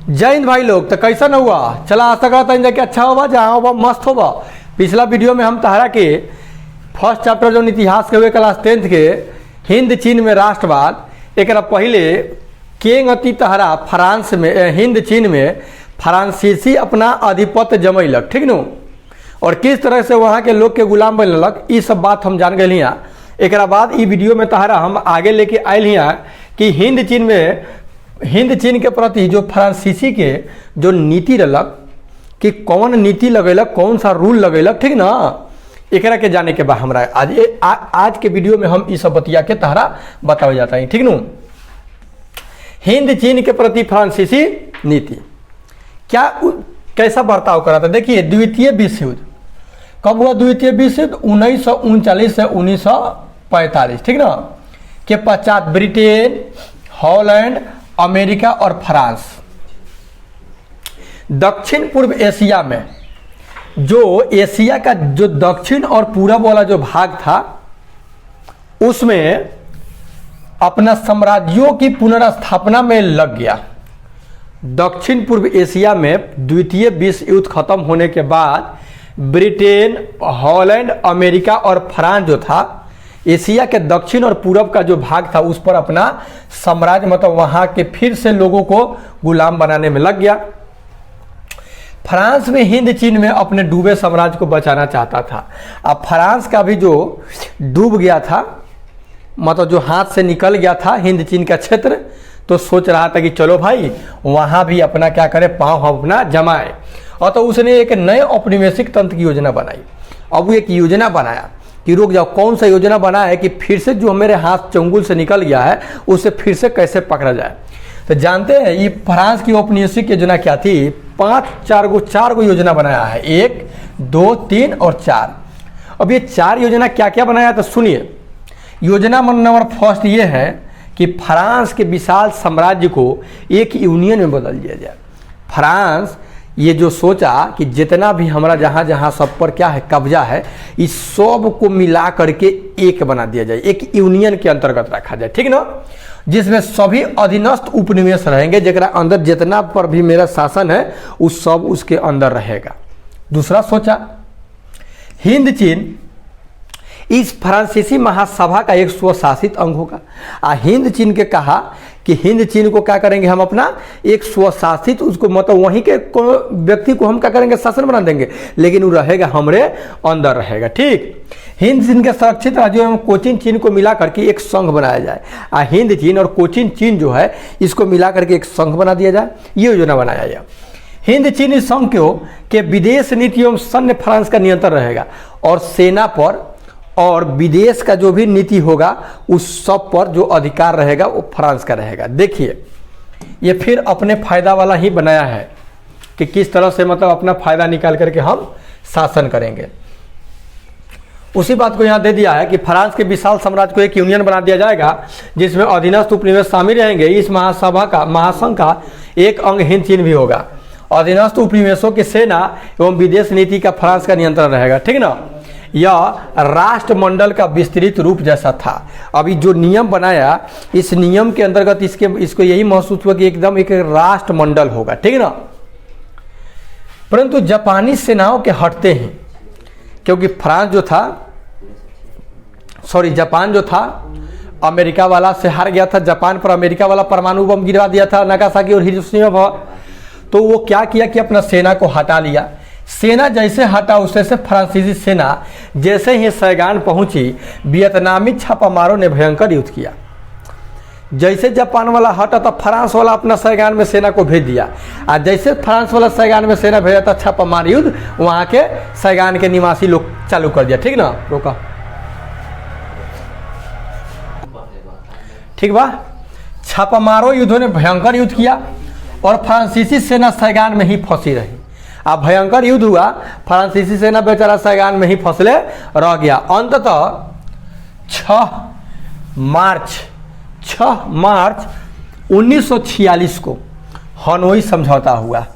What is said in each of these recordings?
जय हिंद भाई लोग। तो कैसा न हुआ, चला आशा करता है कि अच्छा होगा, जहाँ होगा मस्त होगा। पिछला वीडियो में हम तहरा के फर्स्ट चैप्टर जो इतिहास के हुए क्लास 10th के हिंद चीन में राष्ट्रवाद, एक पहले केंग अति तहरा फ्रांस में हिंद चीन में फ्रांसीसी अपना आधिपत्य जमैलक, ठीक न, और किस तरह से वहाँ के लोग के गुलाम बनलक, ये सब बात हम जान गए हैं। एक बाद ई वीडियो में तहरा हम आगे लेके आयल हैं कि हिंद चीन के प्रति जो फ्रांसीसी के जो नीति रहलक कि कौन नीति लगेलक, कौन सा रूल लगेलक, ठीक ना, एकरा के जाने के बाद हमरा आज के वीडियो में हम इस बतिया के तहरा बतावे जाता है, ठीक न। हिंद चीन के प्रति फ्रांसीसी नीति कैसा बर्ताव करा था। देखिए, द्वितीय विश्व युद्ध कब हुआ? द्वितीय विश्व युद्ध 1939 से 1945, ठीक ना, के पश्चात ब्रिटेन, हॉलैंड, अमेरिका और फ्रांस दक्षिण पूर्व एशिया में, जो एशिया का जो दक्षिण और पूरब वाला जो भाग था, उसमें अपना साम्राज्यों की पुनर्स्थापना में लग गया। दक्षिण पूर्व एशिया में द्वितीय विश्व युद्ध खत्म होने के बाद ब्रिटेन, हॉलैंड, अमेरिका और फ्रांस जो था, एशिया के दक्षिण और पूरब का जो भाग था, उस पर अपना साम्राज्य मतलब वहां के फिर से लोगों को गुलाम बनाने में लग गया। फ्रांस में हिंद चीन में अपने डूबे साम्राज्य को बचाना चाहता था। अब फ्रांस का भी जो डूब गया था, मतलब जो हाथ से निकल गया था हिंद चीन का क्षेत्र, तो सोच रहा था कि चलो भाई वहां भी अपना क्या करें, पांव अपना जमाए। और तो उसने एक नए औपनिवेशिक तंत्र की योजना बनाई। अब वो एक योजना बनाया कि रुक जाओ, कौन सा योजना बना है कि फिर से जो मेरे हाथ चंगुल से निकल गया है उसे फिर से कैसे पकड़ा जाए। तो जानते हैं ये फ्रांस की औपनिवेशिक योजना क्या थी? चार गो योजना बनाया है, 1, 2, 3 और 4। अब ये 4 योजना क्या क्या बनाया तो सुनिए। योजना नंबर फर्स्ट ये है कि फ्रांस के विशाल साम्राज्य को एक यूनियन में बदल दिया जाए। फ्रांस ये जो सोचा कि जितना भी हमारा जहाँ जहाँ सब पर क्या है कब्जा है, इस सब को मिला करके एक बना दिया जाए, एक यूनियन के अंतर्गत रखा जाए, ठीक ना, जिसमें सभी अधीनस्थ उपनिवेश रहेंगे, जरा अंदर जितना पर भी मेरा शासन है उस सब उसके अंदर रहेगा। दूसरा सोचा हिंद चीन इस फ्रांसीसी महासभा का एक स्वशासित अंग होगा। हिंद चीन के कहा कि हिंद चीन को क्या करेंगे, हम अपना एक स्वशासित, उसको मतलब वहीं के व्यक्ति को हम क्या करेंगे, शासन बना देंगे, लेकिन वो रहेगा हमरे अंदर रहेगा, ठीक। हिंद चीन के सुरक्षित राज्यों एवं कोचिन चीन को मिला करके एक संघ बनाया जाए। हिंद चीन और कोचिन चीन जो है इसको मिला करके एक संघ बना दिया जाए, ये योजना बनाया जाए। हिंद चीनी संघ के विदेश नीति एवं सैन्य फ्रांस का नियंत्रण रहेगा, और सेना पर और विदेश का जो भी नीति होगा उस सब पर जो अधिकार रहेगा वो फ्रांस का रहेगा। देखिए, ये फिर अपने फायदा वाला ही बनाया है कि किस तरह से मतलब अपना फायदा निकाल करके हम शासन करेंगे। उसी बात को यहाँ दे दिया है कि फ्रांस के विशाल साम्राज्य को एक यूनियन बना दिया जाएगा, जिसमें अधीनस्थ उपनिवेश शामिल रहेंगे। इस महासंघ का एक अंग हिंद चीन भी होगा। अधीनस्थ उपनिवेशों की सेना एवं विदेश नीति का फ्रांस का नियंत्रण रहेगा, ठीक ना। यह राष्ट्रमंडल का विस्तृत रूप जैसा था। अभी जो नियम बनाया, इस नियम के अंतर्गत इसको यही महसूस हुआ कि एकदम एक राष्ट्रमंडल होगा, ठीक ना। परंतु जापानी सेनाओं के हटते हैं, क्योंकि जापान जो था अमेरिका वाला से हार गया था। जापान पर अमेरिका वाला परमाणु बम गिरा दिया था, नागासाकी और हिरोशिमा। तो वो क्या किया कि अपना सेना को हटा लिया। सेना जैसे हटा, उससे से फ्रांसीसी सेना जैसे ही सैगान पहुंची, वियतनामी छापामारों ने भयंकर युद्ध किया। जैसे जापान वाला हटा तो फ्रांस वाला अपना सैगान में सेना को भेज दिया, और जैसे फ्रांस वाला सैगान में सेना भेजा था, छापामार युद्ध वहां के सैगान के निवासी लोग चालू कर दिया, ठीक ना। रोका, ठीक बा। छापामारों युद्धों ने भयंकर युद्ध किया और फ्रांसीसी सेना सैगान में ही फंसी रही। अब भयंकर युद्ध हुआ, फ्रांसीसी सेना बेचारा सैगान में ही फंसले रह गया। अंततः 6 मार्च 1946 को हनोई समझौता हुआ।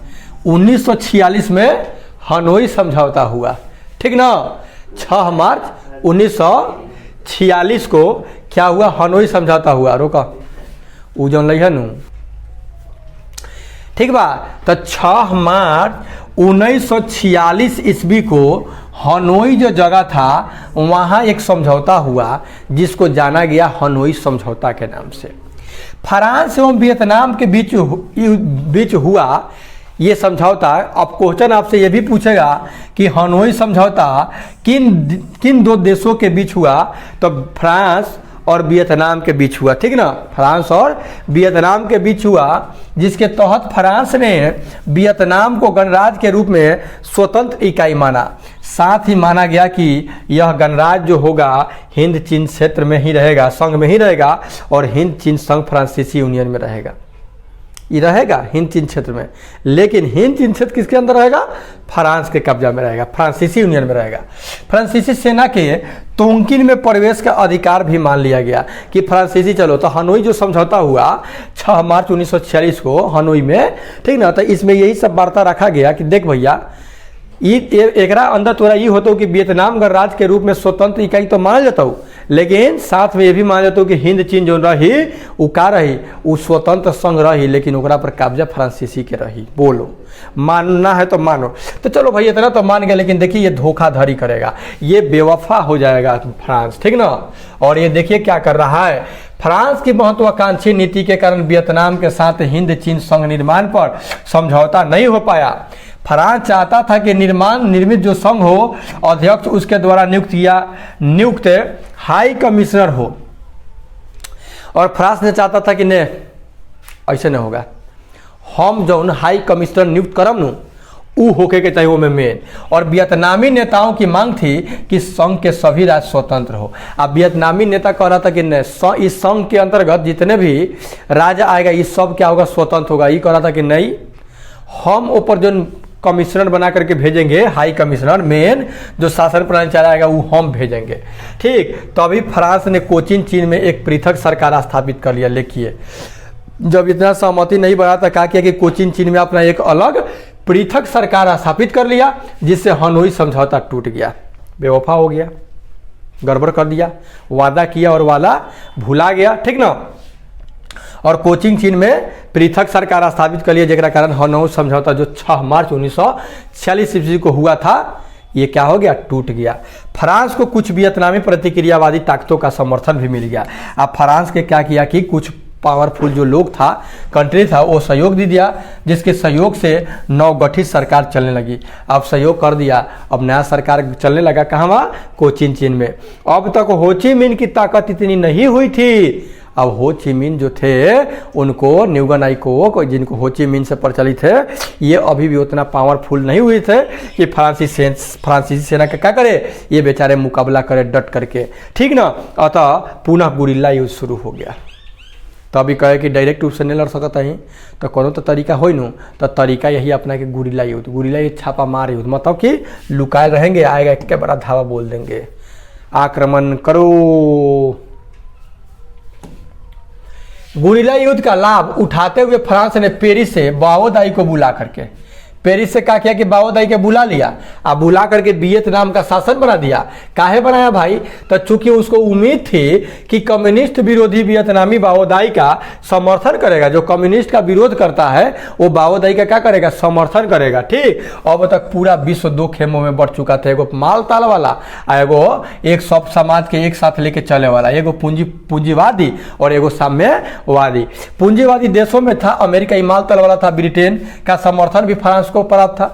1946 में हनोई समझौता हुआ, ठीक ना। 6 मार्च 1946 को क्या हुआ? हनोई समझौता हुआ। रोका, उ जौन लइहन ठीक बा। तो 6 मार्च 1946 ईस्वी को हनोई जो जगह था वहाँ एक समझौता हुआ जिसको जाना गया हनोई समझौता के नाम से। फ्रांस एवं वियतनाम के बीच हुआ ये समझौता। अब क्वेश्चन आपसे ये भी पूछेगा कि हनोई समझौता किन दो देशों के बीच हुआ, तो फ्रांस और वियतनाम के बीच हुआ, ठीक ना, फ्रांस और वियतनाम के बीच हुआ, जिसके तहत फ्रांस ने वियतनाम को गणराज्य के रूप में स्वतंत्र इकाई माना। साथ ही माना गया कि यह गणराज्य जो होगा हिंद चीन क्षेत्र में ही रहेगा, संघ में ही रहेगा, और हिंद चीन संघ फ्रांसीसी यूनियन में रहेगा। ये रहेगा हिंद चीन क्षेत्र में, लेकिन हिंद चीन क्षेत्र किसके अंदर रहेगा? फ्रांस के कब्जा में रहेगा, फ्रांसीसी यूनियन में रहेगा। फ्रांसीसी सेना के तोंकिन में प्रवेश का अधिकार भी मान लिया गया कि फ्रांसीसी, चलो तो हनोई जो समझौता हुआ 6 मार्च 1946 को हनोई में, ठीक ना, तो इसमें यही सब वार्ता रखा गया कि देख भैया एकरा अंदर तोरा ये होता कि वियतनाम गणराज्य के रूप में स्वतंत्र इकाई तो मान लेता हूँ, लेकिन साथ में ये भी मान लेता हूँ कि हिंद चीन जो रही वो का रही, वो स्वतंत्र संघ रही, लेकिन ओकरा पर कब्जा फ्रांसीसी के रही। बोलो मानना है तो मानो। तो चलो भाई इतना तो मान गया, लेकिन देखिए ये धोखाधड़ी करेगा, ये बेवफा हो जाएगा फ्रांस, ठीक ना। और ये देखिए क्या कर रहा है, फ्रांस की महत्वाकांक्षी नीति के कारण वियतनाम के साथ हिंद चीन संघ निर्माण पर समझौता नहीं हो पाया। फ्रांस चाहता था कि निर्मित जो संघ हो अध्यक्ष उसके द्वारा नियुक्त हाई कमिश्नर हो, और फ्रांस ने चाहता था कि नहीं ऐसे नहीं होगा, हम जो हाई कमिश्नर नियुक्त करम नु ऊ होके के चाहिए वो में मेन। और वियतनामी नेताओं की मांग थी कि संघ के सभी राज्य स्वतंत्र हो। अब वियतनामी नेता कह रहा था कि नहीं, इस संघ के अंतर्गत जितने भी राज्य आएगा ये सब क्या होगा, स्वतंत्र होगा। ये कह रहा था कि नहीं, हम ऊपर जो कमिश्नर बना करके भेजेंगे, हाई कमिश्नर मेन जो शासन प्रणाली चलाएगा वो हम भेजेंगे, ठीक। तो अभी फ्रांस ने कोचिन चीन में एक पृथक सरकार स्थापित कर लिया। लिखिए, जब इतना सहमति नहीं बना था क्या किया कि कोचिन चीन में अपना एक अलग पृथक सरकार स्थापित कर लिया, जिससे हनोई समझौता टूट गया, बेवफा हो गया, गड़बड़ कर दिया, वादा किया और वादा भुला गया, ठीक ना। और कोचिन चीन में पृथक सरकार स्थापित कर लिया, जेकरा कारण हनोई समझौता जो 6 मार्च 1946 ईस्वी को हुआ था ये क्या हो गया, टूट गया। फ्रांस को कुछ वियतनामी प्रतिक्रियावादी ताकतों का समर्थन भी मिल गया। अब फ्रांस के क्या किया कि कुछ पावरफुल जो लोग था, कंट्री था, वो सहयोग दे दिया, जिसके सहयोग से नवगठित सरकार चलने लगी। अब सहयोग कर दिया, अब नया सरकार चलने लगा कहाँ, वहाँ कोचिन चीन में। अब तक हो ची मिन की ताकत इतनी नहीं हुई थी। अब हो ची मिन जो थे उनको न्यूगन आइको, जिनको हो ची मिन से प्रचलित है, ये अभी भी उतना पावरफुल नहीं हुए थे कि फ्रांसीसी सेना का क्या करे, ये बेचारे मुकाबला करे डट करके, ठीक ना। अतः पुनः गुरिल्ला युद्ध शुरू हो गया। तो अभी कहे कि डायरेक्ट रूप से नहीं लड़ सकता ही, तो कोनो तो तरीका हो नु, तो तरीका यही अपना कि गुरिल्ला युद्ध, गुरिल्ला युद्ध, छापा मार युद्ध, मतलब कि लुकाए रहेंगे, आएगा एक बड़ा धावा बोल देंगे, आक्रमण करो। गुरिल्ला युद्ध का लाभ उठाते हुए फ्रांस ने पेरिस से बाओदाई को बुला करके, पेरिस से क्या किया कि बाओदाई के बुला लिया, अब बुला करके वियतनाम का शासन बना दिया। काहे बनाया भाई, तो चूंकि उसको उम्मीद थी कि कम्युनिस्ट विरोधी वियतनामी बाओदाई का समर्थन करेगा, जो कम्युनिस्ट का विरोध करता है वो बाओदाई का क्या करेगा, समर्थन करेगा, ठीक। अब तक पूरा विश्व दो खेमों में बढ़ चुका था, एगो माल ताल वाला, एगो एक सब समाज के एक साथ लेके चले वाला, एगो पूंजीवादी और एगो साम्यवादी। पूंजीवादी देशों में था अमेरिका, माल ताल वाला था ब्रिटेन का समर्थन भी फ्रांस को प्राप्त था।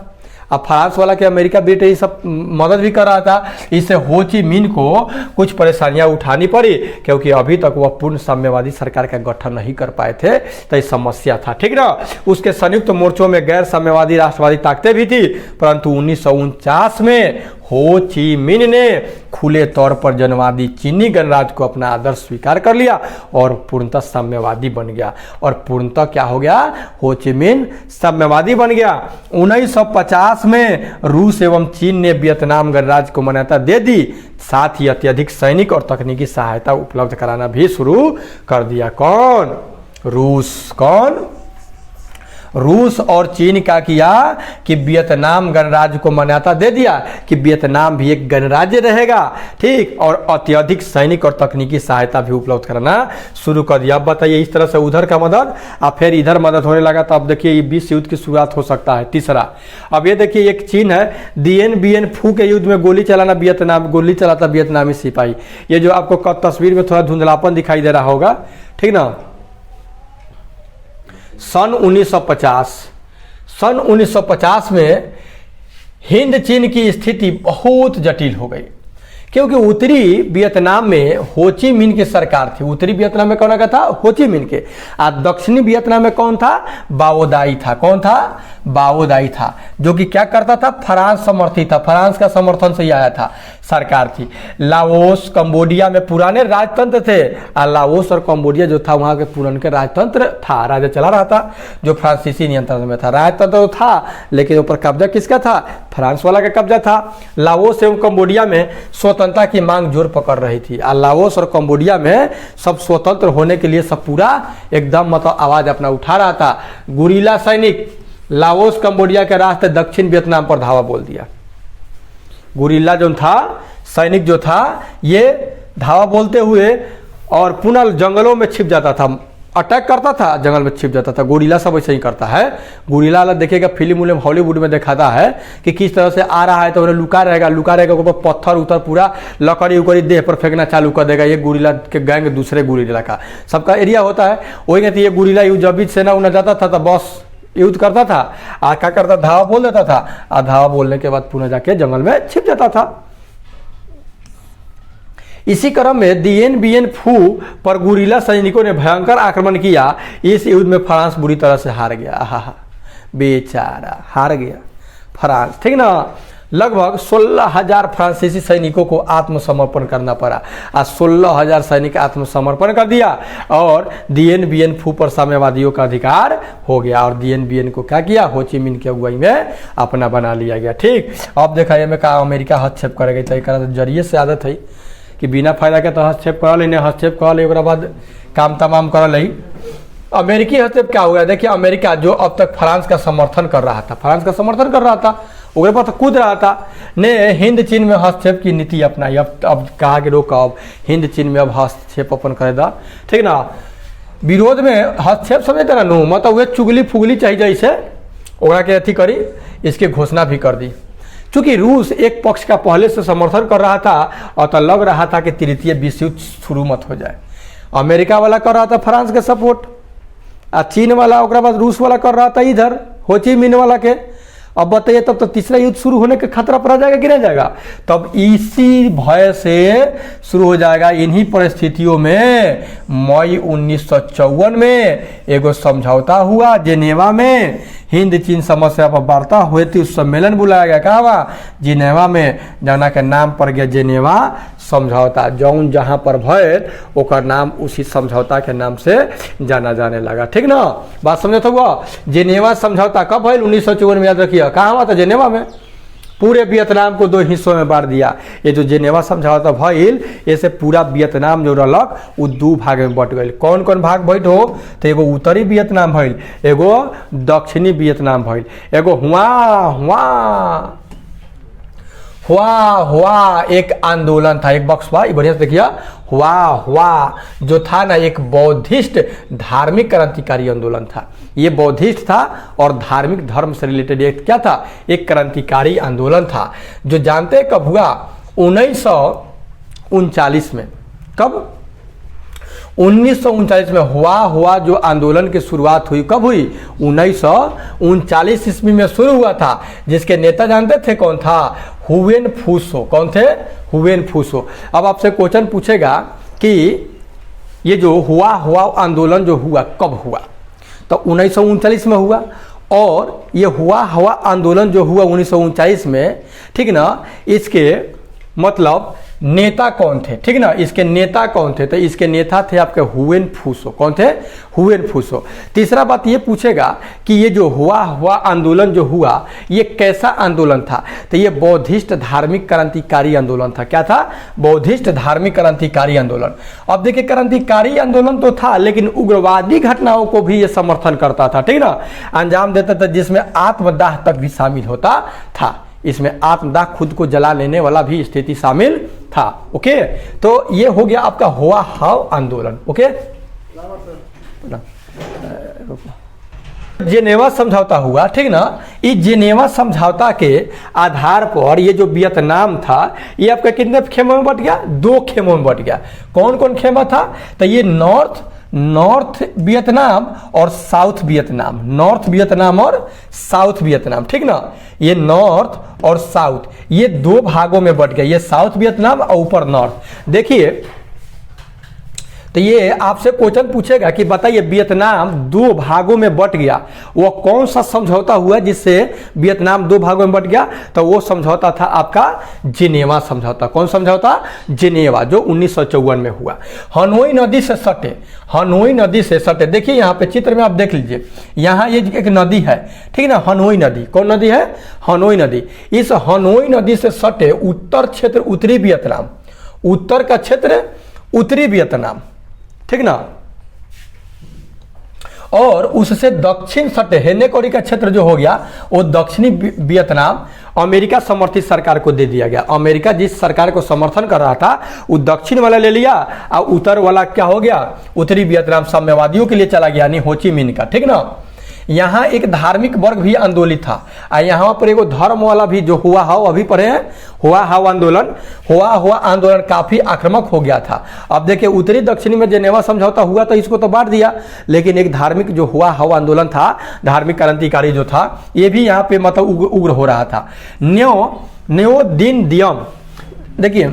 अब फ्रांस वाला के अमेरिका ब्रिटेन सब मदद भी कर रहा था, इससे हो ची मिन को कुछ परेशानियां उठानी पड़ी, क्योंकि अभी तक वह पूर्ण साम्यवादी सरकार का गठन नहीं कर पाए थे, तो ये समस्या था, ठीक ना। उसके संयुक्त मोर्चों में गैर साम्यवादी राष्ट्रवादी ताकतें भी थी, परंतु 1949 में हो ची मिन ने खुले तौर पर जनवादी चीनी गणराज्य को अपना आदर्श स्वीकार कर लिया और पूर्णतः साम्यवादी बन गया। और पूर्णतः क्या हो गया, हो ची मिन साम्यवादी बन गया। 1950 में रूस एवं चीन ने वियतनाम गणराज्य को मान्यता दे दी, साथ ही अत्यधिक सैनिक और तकनीकी सहायता उपलब्ध कराना भी शुरू कर दिया। कौन, रूस। कौन, रूस और चीन का किया कि वियतनाम गणराज्य को मान्यता दे दिया कि वियतनाम भी एक गणराज्य रहेगा, ठीक, और अत्यधिक सैनिक और तकनीकी सहायता भी उपलब्ध कराना शुरू कर दिया। अब बताइए इस तरह से उधर का मदद और फिर इधर मदद होने लगा, तो अब देखिए ये विश्व युद्ध की शुरुआत हो सकता है। तीसरा, अब ये देखिए एक चीन है, दिएन बियन फू के युद्ध में गोली चलाना, वियतनाम गोली चलाता वियतनामी सिपाही। ये जो आपको तस्वीर में थोड़ा धुंधलापन दिखाई दे रहा होगा, ठीक ना। सन 1950 में हिंद चीन की स्थिति बहुत जटिल हो गई, क्योंकि उत्तरी वियतनाम में होची मिन की सरकार थी। उत्तरी वियतनाम में कौन का था? होची मिन के। और दक्षिणी वियतनाम में कौन था? बाओदाई था। कौन था? बाओदाई था, जो कि क्या करता था? फ्रांस समर्थित था, फ्रांस का समर्थन से ही आया था, सरकार थी। लाओस कंबोडिया में पुराने राजतंत्र थे, और लाओस और कंबोडिया जो था वहां के पुराने राजतंत्र था, राजा चला रहा था जो फ्रांसीसी नियंत्रण में था। राजतंत्र तो था, लेकिन ऊपर कब्जा किसका था? फ्रांस वाला का कब्जा था। लाओस एवं कंबोडिया में स्वतंत्रता की मांग जोर पकड़ रही थी, और लाओस और कंबोडिया में सब स्वतंत्र होने के लिए सब पूरा एकदम मतलब आवाज अपना उठा रहा था। गुरिल्ला सैनिक लाओस कंबोडिया के रास्ते दक्षिण वियतनाम पर धावा बोल दिया। गुरिल्ला जो था, सैनिक जो था, ये धावा बोलते हुए और पुनः जंगलों में छिप जाता था, अटैक करता था, जंगल में छिप जाता था। गुरिल्ला सब ऐसे ही करता है। गुरिल्ला वाला देखिएगा फिल्म हॉलीवुड में दिखाता है कि किस तरह से आ रहा है तो उन्हें लुका रहेगा ऊपर पत्थर उतर पूरा लकड़ी उकड़ी देह पर फेंकना चालू कर देगा। ये गुरिल्ला के गैंग दूसरे गुरिल्ला का सबका एरिया होता है। वही कहती है गुरिल्ला जब भी सेना उन्हें जाता था तो बस युद्ध करता था, आ क्या करता? धावा बोल देता था, और धावा बोलने के बाद पुनः जाके जंगल में छिप जाता था। इसी क्रम में दिएन बियन फू पर गुरिल्ला सैनिकों ने भयंकर आक्रमण किया। इस युद्ध में फ्रांस बुरी तरह से हार गया। आहा, बेचारा हार गया फ्रांस, ठीक ना। लगभग 16,000 फ्रांसीसी सैनिकों को आत्मसमर्पण करना पड़ा, और 16,000 सैनिक आत्मसमर्पण कर दिया, और दिएन बियन फू पर साम्यवादियों का अधिकार हो गया। और दिएन बियन को क्या किया? होची मिन की अगुवाई में अपना बना लिया गया, ठीक। अब देखा में कहा अमेरिका हस्तक्षेप करेगा, तो जरिए से आदत है कि बिना फायदा के तो हस्तक्षेप करा लेने, हस्तक्षेप करा ले बाद काम तमाम करा ले। अमेरिकी हस्तक्षेप क्या हुआ? देखिए अमेरिका जो अब तक फ्रांस का समर्थन कर रहा था, उसके बाद तो कूद रहा था, ने हिंद चीन में हस्तक्षेप की नीति अपनाई। अब कहा कि रोक, अब हिंद चीन में अब हस्तक्षेप अपन करेगा, ठीक ना। विरोध में हस्तक्षेप समझते ना नु, मतलब वे चुगली फुगली चाहिए जैसे ओकरा के अथी करी, इसकी घोषणा भी कर दी। चूंकि रूस एक पक्ष का पहले से समर्थन कर रहा था, और तो लग रहा था कि तृतीय विश्व युद्ध शुरू मत हो जाए। अमेरिका वाला कर रहा था फ्रांस के सपोर्ट, और चीन वाला ओकरा बाद रूस वाला कर रहा था इधर होची मिन वाला के। अब बताइए तब तो तीसरा युद्ध शुरू होने का खतरा पड़ा जाएगा कि नहीं जाएगा? तब इसी भय से शुरू हो जाएगा। इन्हीं परिस्थितियों में मई 1954 में एगो समझौता हुआ जेनेवा में, हिंद चीन समस्या पर वार्ता हुई थी, उस सम्मेलन बुलाया गया। कहा हुआ? जिनेवा में, जाना के नाम पड़ गया जेनेवा समझौता। जौन जहां पर भय ओकर नाम उसी समझौता के नाम से जाना जाने लगा, ठीक ना। बात समझे हुआ? जेनेवा समझौता कब भय? 1954 में, याद रखिए। कहाँ हुआ था? जेनेवा में। पूरे वियतनाम को 2 हिस्सों में बांट दिया। ये जो जेनेवा समझौता भइल, ऐसे पूरा वियतनाम जो रहलक वो 2 भाग में बट गई। कौन कौन भाग भइल हो? तो एगो उत्तरी वियतनाम भइल, एगो दक्षिणी वियतनाम भइल। एगो हुआ एक आंदोलन था, एक बक्स हुआ, बढ़िया से देखिए। हुआ जो था ना, एक बौद्धिस्ट धार्मिक क्रांतिकारी आंदोलन था। ये बौद्धिस्ट था और धार्मिक धर्म से रिलेटेड एक क्या था? एक क्रांतिकारी आंदोलन था, जो जानते हैं कब हुआ? 1939 में। कब? 1939 में हुआ जो आंदोलन की शुरुआत हुई, कब हुई? 1939 ईस्वी में शुरू हुआ था, जिसके नेता जानते थे कौन था? हुवेन फूसो। कौन थे? हुवेन फूसो। अब आपसे क्वेश्चन पूछेगा कि ये जो हुआ आंदोलन जो हुआ कब हुआ? तो 1939 में हुआ, और ये हुआ आंदोलन जो हुआ 1939 में, ठीक ना, इसके मतलब नेता कौन थे, ठीक ना, इसके नेता कौन थे, तो इसके नेता थे आपके हुएन फूसो। कौन थे? हुएन फूसो। तीसरा बात ये पूछेगा कि ये जो हुआ आंदोलन जो हुआ ये कैसा आंदोलन था, तो ये बौद्धिस्ट धार्मिक क्रांतिकारी आंदोलन था। क्या था? बौद्धिस्ट धार्मिक क्रांतिकारी आंदोलन। अब देखिए क्रांतिकारी आंदोलन तो था लेकिन उग्रवादी घटनाओं को भी ये समर्थन करता था, ठीक ना, अंजाम देता था, जिसमें आत्मदाह तक भी शामिल होता था। इसमें आत्मदाह, खुद को जला लेने वाला भी स्थिति शामिल था। ओके, तो ये हो गया आपका हुआ हाव आंदोलन। ओके, जेनेवा समझौता हुआ, ठीक ना। इस जेनेवा समझौता के आधार पर ये जो वियतनाम था ये आपका कितने खेमों में बट गया? 2 खेमों में बट गया। कौन कौन खेमा था? तो ये नॉर्थ वियतनाम और साउथ वियतनाम, नॉर्थ वियतनाम और साउथ वियतनाम, ठीक ना। ये नॉर्थ और साउथ ये 2 भागों में बट गया, ये साउथ वियतनाम और ऊपर नॉर्थ। देखिए तो ये आपसे क्वेश्चन पूछेगा कि बताइए वियतनाम 2 भागों में बट गया, वो कौन सा समझौता हुआ जिससे वियतनाम 2 भागों में बट गया? तो वो समझौता था आपका जेनेवा समझौता। कौन समझौता? जेनेवा, जो 1954 में हुआ। हनोई नदी से सटे, हनोई नदी से सटे, देखिए यहाँ पे चित्र में आप देख लीजिए, यहाँ ये एक नदी है, ठीक ना, हनोई नदी। कौन नदी है? हनोई नदी। इस हनोई नदी से सटे उत्तर क्षेत्र उत्तरी वियतनाम, उत्तर का क्षेत्र उत्तरी वियतनाम, ठीक ना, और उससे दक्षिण सटे हेनेकोरी का क्षेत्र जो हो गया वो दक्षिणी वियतनाम अमेरिका समर्थित सरकार को दे दिया गया। अमेरिका जिस सरकार को समर्थन कर रहा था वो दक्षिण वाला ले लिया और उत्तर वाला क्या हो गया? उत्तरी वियतनाम साम्यवादियों के लिए चला गया, यानी हो ची मिन्ह का, ठीक ना। यहाँ एक धार्मिक वर्ग भी आंदोलित था और यहाँ पर एगो धर्म वाला भी जो हुआ हाव, अभी पढ़े हैं हुआ हाव आंदोलन। हुआ आंदोलन काफी आक्रामक हो गया था। अब देखिए उत्तरी दक्षिणी में जेनेवा समझौता हुआ तो इसको तो बांट दिया, लेकिन एक धार्मिक जो हुआ हाव आंदोलन था, धार्मिक क्रांतिकारी जो था, ये भी यहाँ पे मतलब उग्र हो रहा था। न्यो दिन दियम, देखिए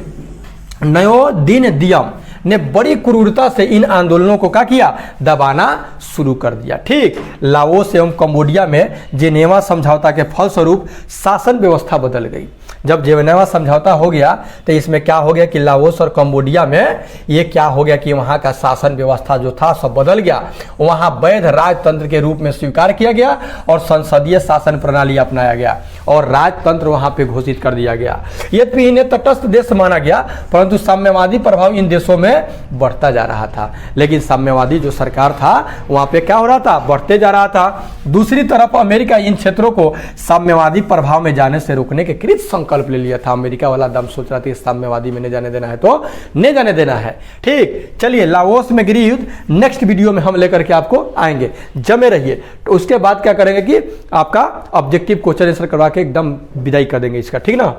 न्यो दिन दियम ने बड़ी क्रूरता से इन आंदोलनों को क्या किया? दबाना शुरू कर दिया। ठीक, लाओस एवं कंबोडिया में जेनेवा समझौता के फलस्वरूप शासन व्यवस्था बदल गई। जब जेनेवा समझौता हो गया तो इसमें क्या हो गया कि लाओस और कंबोडिया में ये क्या हो गया कि वहाँ का शासन व्यवस्था जो था सब बदल गया। वहाँ वैध राजतंत्र के रूप में स्वीकार किया गया और संसदीय शासन प्रणाली अपनाया गया और राजतंत्र वहाँ पे घोषित कर दिया गया। यद्यपि इन्हें तटस्थ देश माना गया परंतु साम्यवादी प्रभाव इन देशों में बढ़ता जा रहा था। लेकिन साम्यवादी जो सरकार था वहाँ पे क्या हो रहा था? बढ़ते जा रहा था। दूसरी तरफ अमेरिका इन क्षेत्रों को साम्यवादी प्रभाव में जाने से रोकने के कृत संकल्प ले लिया था। अमेरिका वाला दम सोच रहा था साम्यवादी में नहीं जाने देना है तो नहीं जाने देना है। ठीक, चलिए लाओस में गृह युद्ध नेक्स्ट वीडियो में हम लेकर के आपको आएंगे, जमे रहिए। तो उसके बाद क्या करेंगे कि आपका ऑब्जेक्टिव क्वेश्चन आंसर करवा के एकदम विदाई कर देंगे इसका, ठीक ना।